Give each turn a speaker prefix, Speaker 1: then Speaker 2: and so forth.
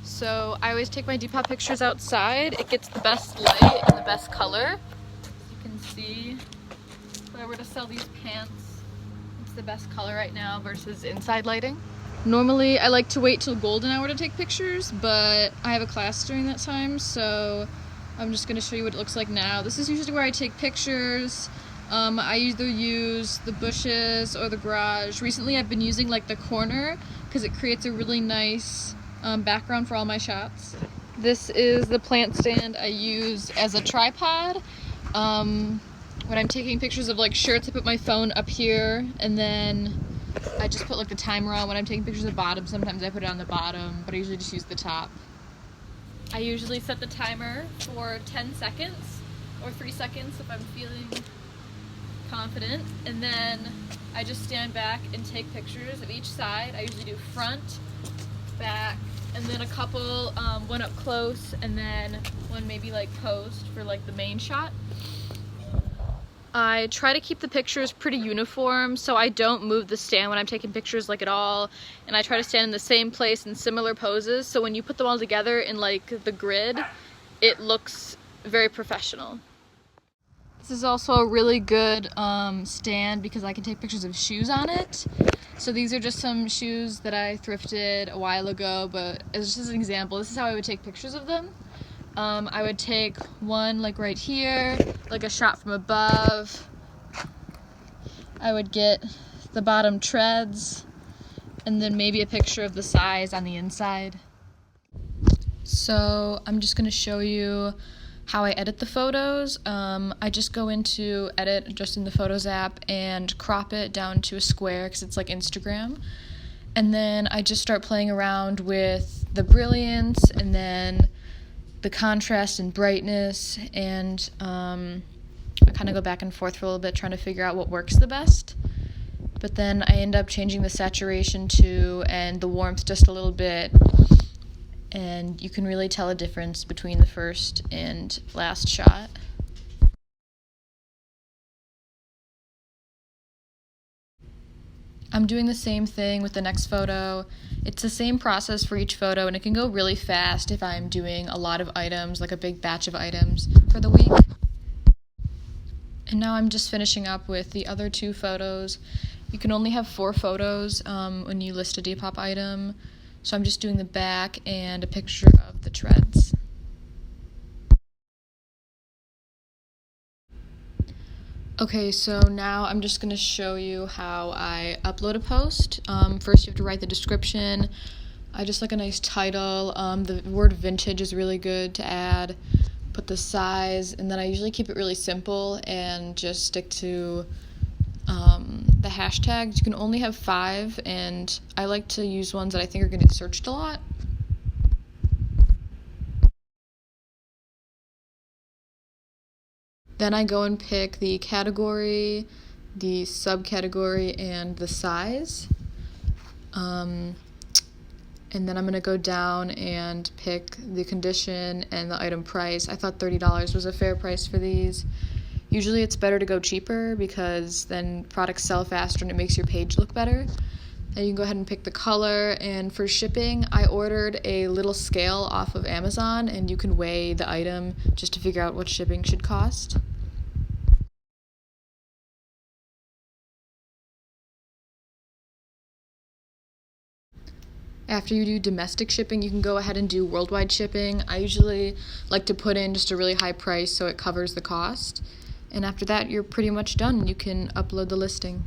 Speaker 1: So I always take my Depop pictures outside. It gets the best light and the best color. You can see if I were to sell these pants, it's the best color right now versus inside lighting. Normally I like to wait till golden hour to take pictures, but I have a class during that time, so I'm just going to show you what it looks like now. This is usually where I take pictures. I either use the bushes or the garage. Recently I've been using like the corner because it creates a really nice background for all my shots. This is the plant stand I use as a tripod. When I'm taking pictures of like shirts, I put my phone up here, and then I just put like the timer on. When I'm taking pictures of the bottom, sometimes I put it on the bottom, but I usually just use the top. I usually set the timer for 10 seconds or 3 seconds if I'm feeling confident, and then I just stand back and take pictures of each side. I usually do front, back, and then a couple, one up close, and then one maybe like post for like the main shot. I try to keep the pictures pretty uniform, so I don't move the stand when I'm taking pictures like at all, and I try to stand in the same place in similar poses, so when you put them all together in like the grid, it looks very professional. This is also a really good stand because I can take pictures of shoes on it. So these are just some shoes that I thrifted a while ago, but as just an example, this is how I would take pictures of them. I would take one like right here, like a shot from above. I would get the bottom treads, and then maybe a picture of the size on the inside. So I'm just going to show you how I edit the photos. I just go into edit just in the Photos app and crop it down to a square because it's like Instagram. And then I just start playing around with the brilliance and then the contrast and brightness, and I kind of go back and forth for a little bit trying to figure out what works the best. But then I end up changing the saturation too and the warmth just a little bit, and you can really tell a difference between the first and last shot. I'm doing the same thing with the next photo. It's the same process for each photo, and it can go really fast if I'm doing a lot of items, like a big batch of items for the week. And now I'm just finishing up with the other 2 photos. You can only have 4 photos when you list a Depop item, so I'm just doing the back and a picture of the treads. Okay, so now I'm just going to show you how I upload a post. First you have to write the description. I just like a nice title. The word vintage is really good to add. Put the size, and then I usually keep it really simple and just stick to the hashtags. You can only have 5, and I like to use ones that I think are going to get searched a lot. Then I go and pick the category, the subcategory, and the size. And then I'm going to go down and pick the condition and the item price. I thought $30 was a fair price for these. Usually it's better to go cheaper because then products sell faster and it makes your page look better. Then you can go ahead and pick the color, and for shipping, I ordered a little scale off of Amazon, and you can weigh the item just to figure out what shipping should cost. After you do domestic shipping, you can go ahead and do worldwide shipping. I usually like to put in just a really high price so it covers the cost. And after that, you're pretty much done. You can upload the listing.